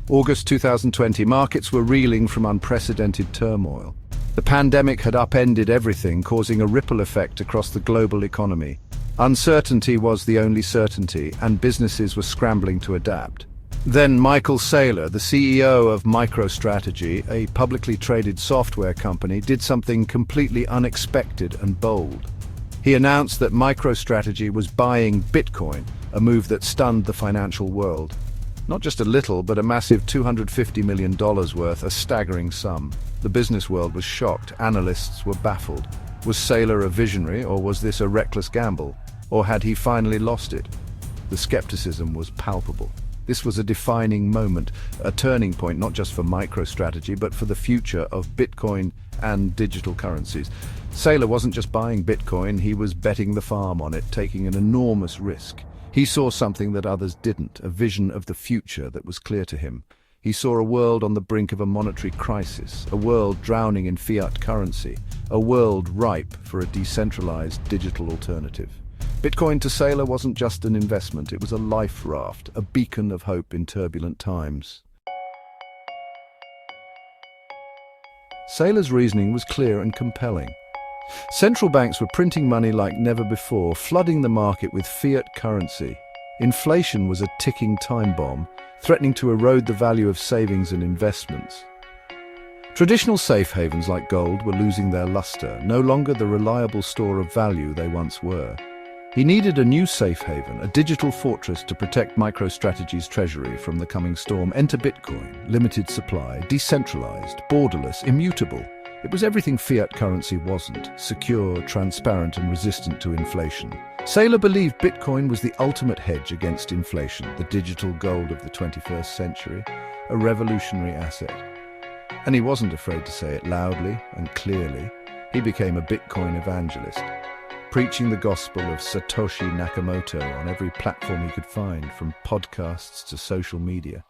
August 2020, markets were reeling from unprecedented turmoil. The pandemic had upended everything, causing a ripple effect across the global economy. Uncertainty was the only certainty, and businesses were scrambling to adapt. Then Michael Saylor, the CEO of MicroStrategy, a publicly traded software company, did something completely unexpected and bold. He announced that MicroStrategy was buying Bitcoin, a move that stunned the financial world. Not just a little, but a massive $250 million worth, a staggering sum. The business world was shocked. Analysts were baffled. Was Saylor a visionary, or was this a reckless gamble? Or had he finally lost it? The skepticism was palpable. This was a defining moment, a turning point not just for MicroStrategy, but for the future of Bitcoin and digital currencies. Saylor wasn't just buying Bitcoin, he was betting the farm on it, taking an enormous risk. He saw something that others didn't, a vision of the future that was clear to him. He saw a world on the brink of a monetary crisis, a world drowning in fiat currency, a world ripe for a decentralized digital alternative. Bitcoin to Saylor wasn't just an investment, it was a life raft, a beacon of hope in turbulent times. Saylor's reasoning was clear and compelling. Central banks were printing money like never before, flooding the market with fiat currency. Inflation was a ticking time bomb, threatening to erode the value of savings and investments. Traditional safe havens like gold were losing their luster, no longer the reliable store of value they once were. He needed a new safe haven, a digital fortress to protect MicroStrategy's treasury from the coming storm. Enter Bitcoin, limited supply, decentralized, borderless, immutable. It was everything fiat currency wasn't: secure, transparent, and resistant to inflation. Saylor believed Bitcoin was the ultimate hedge against inflation, the digital gold of the 21st century, a revolutionary asset. And he wasn't afraid to say it loudly and clearly. He became a Bitcoin evangelist, preaching the gospel of Satoshi Nakamoto on every platform he could find, from podcasts to social media.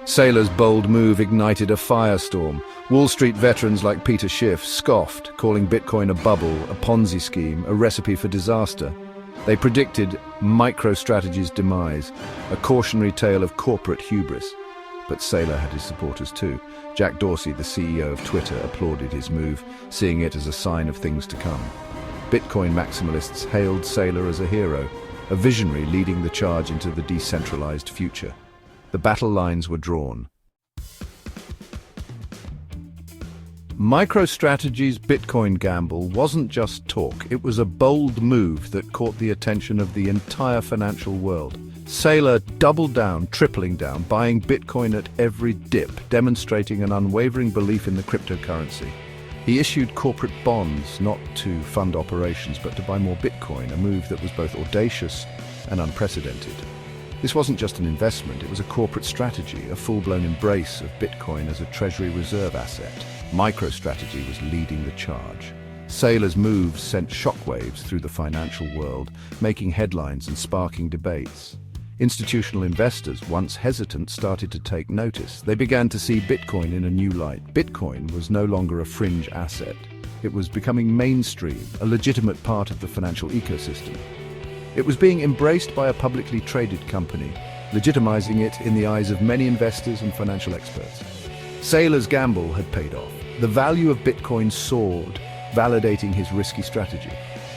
Saylor's bold move ignited a firestorm. Wall Street veterans like Peter Schiff scoffed, calling Bitcoin a bubble, a Ponzi scheme, a recipe for disaster. They predicted MicroStrategy's demise, a cautionary tale of corporate hubris. But Saylor had his supporters too. Jack Dorsey, the CEO of Twitter, applauded his move, seeing it as a sign of things to come. Bitcoin maximalists hailed Saylor as a hero, a visionary leading the charge into the decentralized future. The battle lines were drawn. MicroStrategy's Bitcoin gamble wasn't just talk, it was a bold move that caught the attention of the entire financial world. Saylor doubled down, tripling down, buying Bitcoin at every dip, demonstrating an unwavering belief in the cryptocurrency. He issued corporate bonds, not to fund operations, but to buy more Bitcoin, a move that was both audacious and unprecedented. This wasn't just an investment, it was a corporate strategy, a full-blown embrace of Bitcoin as a treasury reserve asset. MicroStrategy was leading the charge. Saylor's moves sent shockwaves through the financial world, making headlines and sparking debates. Institutional investors, once hesitant, started to take notice. They began to see Bitcoin in a new light. Bitcoin was no longer a fringe asset. It was becoming mainstream, a legitimate part of the financial ecosystem. It was being embraced by a publicly traded company, legitimizing it in the eyes of many investors and financial experts. Saylor's gamble had paid off. The value of Bitcoin soared, validating his risky strategy.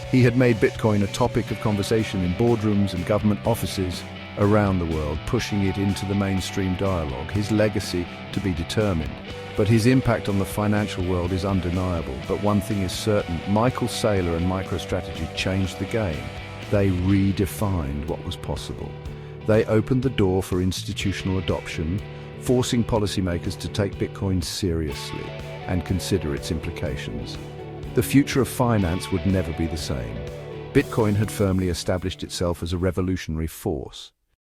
He had made Bitcoin a topic of conversation in boardrooms and government offices around the world, pushing it into the mainstream dialogue. His legacy to be determined, but his impact on the financial world is undeniable. But one thing is certain: Michael Saylor and MicroStrategy changed the game. They redefined what was possible. They opened the door for institutional adoption, forcing policymakers to take Bitcoin seriously and consider its implications. The future of finance would never be the same. Bitcoin had firmly established itself as a revolutionary force.